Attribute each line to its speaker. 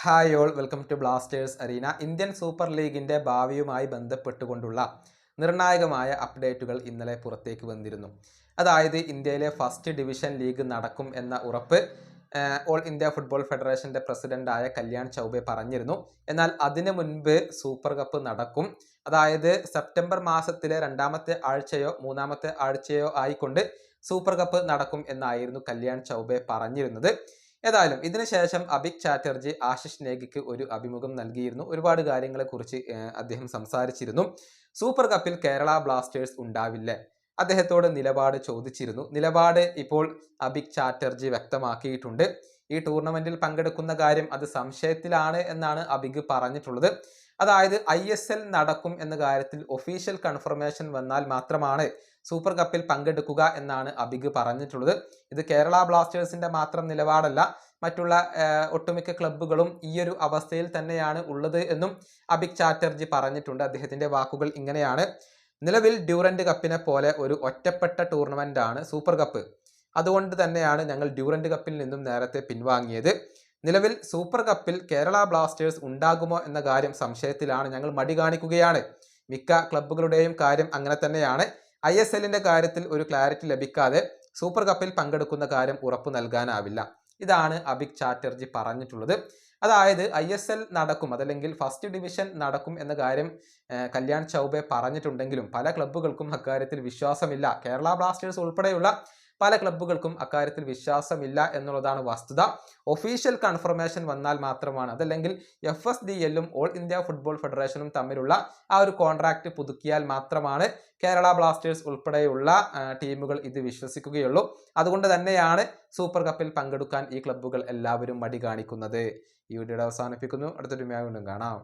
Speaker 1: Hi all, welcome to Blasters Arena. Indian Super ലീഗിൻ്റെ ഭാവിയുമായി ബന്ധപ്പെട്ടുകൊണ്ടുള്ള നിർണായകമായ അപ്ഡേറ്റുകൾ ഇന്നലെ പുറത്തേക്ക് വന്നിരുന്നു. അതായത് ഇന്ത്യയിലെ ഫസ്റ്റ് ഡിവിഷൻ ലീഗ് നടക്കും എന്ന ഉറപ്പ് ഓൾ ഇന്ത്യ ഫുട്ബോൾ ഫെഡറേഷൻ്റെ പ്രസിഡൻ്റായ കല്യാൺ ചൗബെ പറഞ്ഞിരുന്നു. എന്നാൽ അതിനു മുൻപ് സൂപ്പർ കപ്പ് നടക്കും. അതായത് സെപ്റ്റംബർ മാസത്തിലെ 2ാമത്തെ ആഴ്ചയോ 3ാമത്തെ ആഴ്ചയോ ആയിക്കൊണ്ട് സൂപ്പർ കപ്പ് നടക്കും എന്നായിരുന്നു കല്യാൺ ചൗബെ പറഞ്ഞിരുന്നത്. ഏതായാലും ഇതിനുശേഷം അഭിക് ചാറ്റർജി ആശിഷ് നേഗിക്ക് ഒരു അഭിമുഖം നൽകിയിരുന്നു. ഒരുപാട് കാര്യങ്ങളെക്കുറിച്ച് അദ്ദേഹം സംസാരിച്ചിരുന്നു. സൂപ്പർ കപ്പിൽ കേരള ബ്ലാസ്റ്റേഴ്സ് ഉണ്ടാവില്ലേ? അദ്ദേഹത്തോട് നിലപാട് ചോദിച്ചിരുന്നു. നിലപാട് ഇപ്പോൾ അഭിക് ചാറ്റർജി വ്യക്തമാക്കിയിട്ടുണ്ട്. ഈ ടൂർണമെന്റിൽ പങ്കെടുക്കുന്ന കാര്യം അത് സംശയത്തിലാണ് എന്നാണ് അഭിക് പറഞ്ഞിട്ടുള്ളത്. അതായത് ISL നടക്കും എന്ന കാര്യത്തിൽ ഒഫീഷ്യൽ കൺഫർമേഷൻ വന്നാൽ മാത്രമാണ് സൂപ്പർ കപ്പിൽ പങ്കെടുക്കുക എന്നാണ് അഭിക് പറഞ്ഞിട്ടുള്ളത്. ഇത് കേരള ബ്ലാസ്റ്റേഴ്സിന്റെ മാത്രം നിലപാടല്ല, മറ്റുള്ള ഒട്ടുമിക്ക ക്ലബ്ബുകളും ഈ ഒരു അവസ്ഥയിൽ തന്നെയാണ് ഉള്ളത് എന്നും അഭിക് ചാറ്റർജി പറഞ്ഞിട്ടുണ്ട്. അദ്ദേഹത്തിന്റെ വാക്കുകൾ ഇങ്ങനെയാണ്: നിലവിൽ ഡ്യൂറന്റ് കപ്പിനെ പോലെ ഒരു ഒറ്റപ്പെട്ട ടൂർണമെന്റ് ആണ് സൂപ്പർ കപ്പ്. അതുകൊണ്ട് തന്നെയാണ് ഞങ്ങൾ ഡ്യൂറന്റ് കപ്പിൽ നിന്നും നേരത്തെ പിൻവാങ്ങിയത്. നിലവിൽ സൂപ്പർ കപ്പിൽ കേരള ബ്ലാസ്റ്റേഴ്സ് ഉണ്ടാകുമോ എന്ന കാര്യം സംശയത്തിലാണ്. ഞങ്ങൾ മടി കാണിക്കുകയാണ്. മിക്ക ക്ലബ്ബുകളുടെയും കാര്യം അങ്ങനെ തന്നെയാണ്. ISLന്റെ കാര്യത്തിൽ ഒരു ക്ലാരിറ്റി ലഭിക്കാതെ സൂപ്പർ കപ്പിൽ പങ്കെടുക്കുന്ന കാര്യം ഉറപ്പു നൽകാനാവില്ല. ഇതാണ് അഭിക് ചാറ്റർജി പറഞ്ഞിട്ടുള്ളത്. അതായത് ISL നടക്കും, അതല്ലെങ്കിൽ ഫസ്റ്റ് ഡിവിഷൻ നടക്കും എന്ന കാര്യം കല്യാൺ ചൗബെ പറഞ്ഞിട്ടുണ്ടെങ്കിലും പല ക്ലബ്ബുകൾക്കും അക്കാര്യത്തിൽ വിശ്വാസമില്ല. കേരള ബ്ലാസ്റ്റേഴ്സ് ഉൾപ്പെടെയുള്ള പല ക്ലബ്ബുകൾക്കും അക്കാര്യത്തിൽ വിശ്വാസമില്ല എന്നുള്ളതാണ് വസ്തുത. ഒഫീഷ്യൽ കൺഫർമേഷൻ വന്നാൽ മാത്രമാണ്, അതല്ലെങ്കിൽ FSDLും ഓൾ ഇന്ത്യ ഫുട്ബോൾ ഫെഡറേഷനും തമ്മിലുള്ള ആ ഒരു കോൺട്രാക്ട് പുതുക്കിയാൽ മാത്രമാണ് കേരള ബ്ലാസ്റ്റേഴ്സ് ഉൾപ്പെടെയുള്ള ടീമുകൾ ഇത് വിശ്വസിക്കുകയുള്ളൂ. അതുകൊണ്ട് തന്നെയാണ് സൂപ്പർ കപ്പിൽ പങ്കെടുക്കാൻ ഈ ക്ലബ്ബുകൾ എല്ലാവരും മടി കാണിക്കുന്നത്. ഈ വീഡിയോ അവസാനിപ്പിക്കുന്നു. അടുത്തൊരു വീണ്ടും കാണാം.